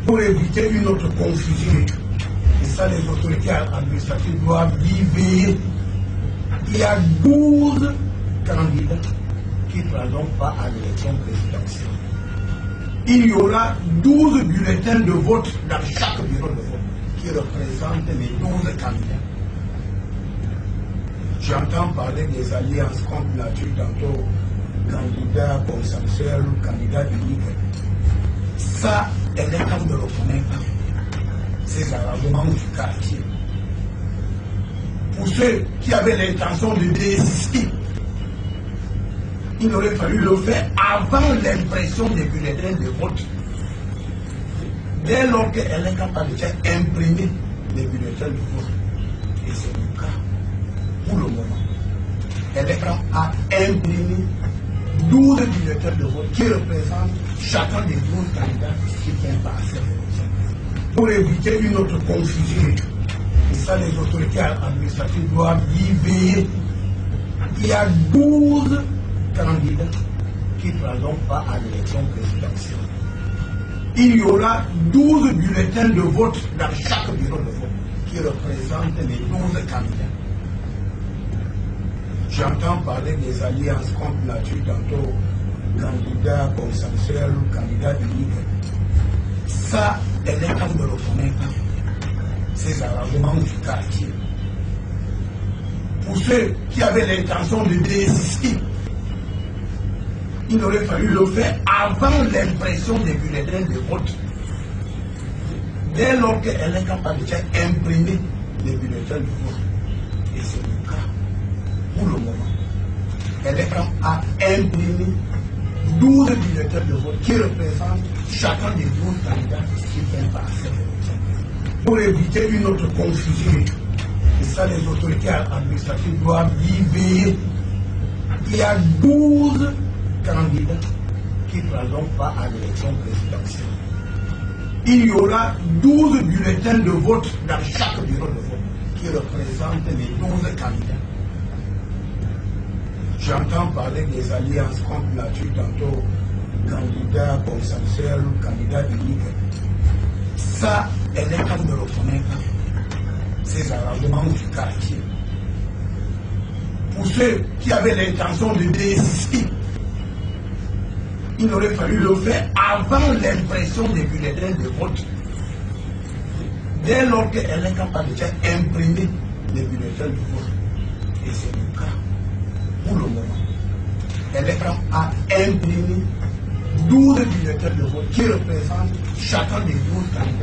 pour éviter une autre confusion. Et ça, les autorités administratives doivent y veiller. Il y a 12 candidats qui ne prendront pas à l'élection présidentielle. Il y aura 12 bulletins de vote dans chaque bureau de vote qui représentent les 12 candidats. J'entends parler des alliances contre nature, tantôt candidat consensuel ou candidat unique. Ça, elle est comme de reconnaître ces arrangements du quartier. Pour ceux qui avaient l'intention de désister, il aurait fallu le faire avant l'impression des bulletins de vote. Dès lors qu'elle est capable de faire imprimer les bulletins de vote. Et c'est le cas pour le moment. Elle est capable à imprimer 12 bulletins de vote qui représentent chacun des 12 candidats qui vont passer. Pour éviter une autre confusion. Et ça, les autorités administratives doivent y veiller. Il y a 12 candidats qui ne prendront pas à l'élection présidentielle. Il y aura 12 bulletins de vote dans chaque bureau de vote qui représentent les 12 candidats. J'entends parler des alliances contre nature, tantôt candidat consensuel ou candidat unique. Ça, elle est capable de reconnaître ces arrangements du quartier. Pour ceux qui avaient l'intention de désister, il aurait fallu le faire avant l'impression des bulletins de vote. Dès lors qu'elle est capable de faire imprimer les bulletins de vote. Et c'est le cas pour le moment. Elle est capable à imprimer 12 bulletins de vote qui représentent chacun des 12 candidats qui vont passer. Pour éviter une autre confusion. Et ça, les autorités administratives doivent y veiller. Il y a 12 candidats qui ne prendront pas à l'élection présidentielle. Il y aura 12 bulletins de vote dans chaque bureau de vote qui représentent les 12 candidats. J'entends parler des alliances contre nature, tantôt candidat consensuel ou candidat unique. Ça, elle est capable de reconnaître ces arrangements du quartier. Pour ceux qui avaient l'intention de désister, il aurait fallu le faire avant l'impression des bulletins de vote. Dès lors qu'elle est capable de faire imprimer les bulletins de vote. Et c'est le cas pour le moment. Elle est capable à imprimer 12 bulletins de vote qui représentent chacun des 12 candidats